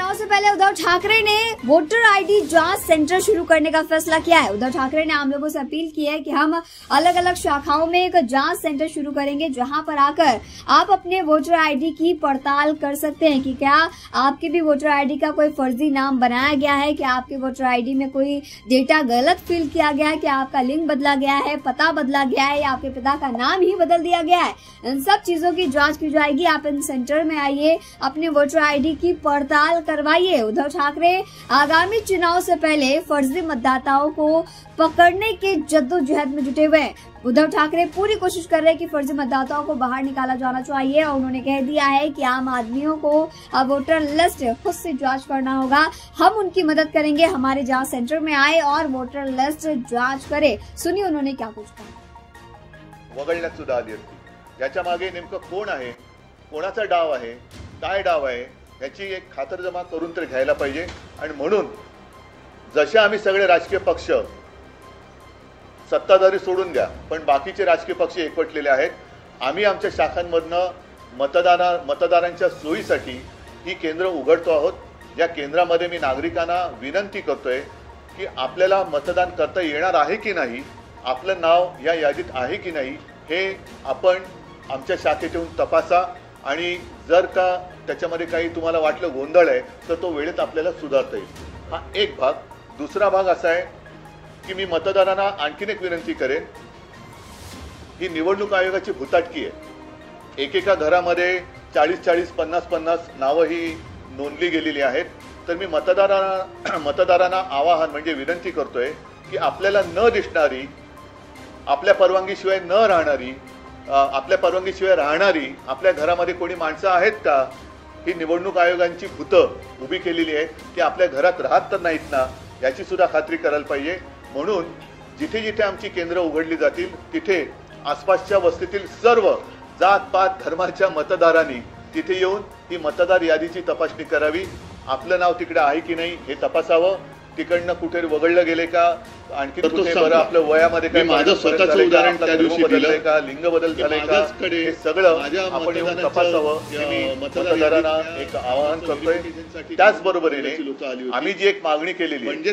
चुनाव से पहले उद्धव ठाकरे ने वोटर आईडी जांच सेंटर शुरू करने का फैसला किया है। उद्धव ठाकरे ने आम लोगों से अपील की है कि हम अलग अलग शाखाओं में एक जांच सेंटर शुरू करेंगे, जहां पर आकर आप अपने वोटर आईडी की पड़ताल कर सकते हैं कि क्या आपके भी वोटर आईडी का कोई फर्जी नाम बनाया गया है, क्या आपके वोटर आईडी में कोई डेटा गलत फिल किया गया है, क्या आपका लिंक बदला गया है, पता बदला गया है या आपके पिता का नाम ही बदल दिया गया है। इन सब चीजों की जाँच की जाएगी। आप इन सेंटर में आइए, अपने वोटर आईडी की पड़ताल करवाइए। उद्धव ठाकरे आगामी चुनाव से पहले फर्जी मतदाताओं को पकड़ने के जद्दोजहद में जुटे हुए हैं। उद्धव ठाकरे पूरी कोशिश कर रहे हैं कि फर्जी मतदाताओं को बाहर निकाला जाना चाहिए और उन्होंने कह दिया है कि आम आदमियों को अब वोटर लिस्ट खुद से जांच करना होगा। हम उनकी मदद करेंगे, हमारे जांच सेंटर में आए और वोटर लिस्ट जांच करे। सुनिए उन्होंने क्या कुछ कहा। वगळण्यात सुद्धा आली असती, याच्या मागे नेमकं कोण आहे, कोणाचा डाव आहे, काय डाव आहे याची एक खातरजमा करून तर घ्यायला पाहिजे। आणि म्हणून जसे आम्ही सगळे राजकीय पक्ष, सत्ताधारी सोडून द्या, पण बाकीचे राजकीय पक्ष एकवटलेले आहेत, आम्ही आमच्या शाखांमधनं मतदारांच्या सोयीसाठी ही केंद्र उघडतो आहोत। या केंद्रामध्ये मी नागरिकांना विनंती करतोय की आपल्याला मतदान करता येणार आहे की नाही, आपलं नाव या यादीत आहे की नाही हे आपण आमच्या शाखेत येऊन तपासा। आणि जर का त्याच्यामध्ये काही तुम्हाला वाटलं गोंधळ आहे तर तो वेळेत आपल्याला सुधारता येईल। हा एक भाग। दुसरा भाग असा आहे की मी मतदारांना आणखीन एक विनंती करेन, ही निवडणूक आयोगाची भुताटकी आहे। एकेका घरामध्ये 40-40, 50-50 नावं ही नोंदली गेलेली आहेत। तर मी मतदारांना आवाहन म्हणजे विनंती करतोय की आपल्याला न दिसणारी, आपल्या परवानगीशिवाय न राहणारी, आपल्या परवानगीशिवाय राहणारी आपल्या घरामध्ये कोणी माणसं आहेत का, ही निवडणूक आयोगांची भूतं उभी केलेली आहे, ती आपल्या घरात राहत तर नाहीत ना याची सुद्धा खात्री करायला पाहिजे। म्हणून जिथे जिथे आमची केंद्र उघडली जातील तिथे आसपासच्या वस्तीतील सर्व जात-पात धर्माच्या मतदारांनी तिथे येऊन ही मतदार यादीची तपासणी करावी। आपलं नाव तिकडे आहे की नाही हे तपासावं, तिकडनं कुठे वगळलं गेले का, आणखी कुठे बरं आपलं वयामध्ये काही माझं स्वतःचं उदाहरण त्या दिवशी दिलं का, लिंग बदल झाले का, हे सगळं आपण येऊन तपासावं हे मी मतदारांना एक आवाहन करतोय। त्याचबरोबरीने आम्ही जी एक मागणी केलेली म्हणजे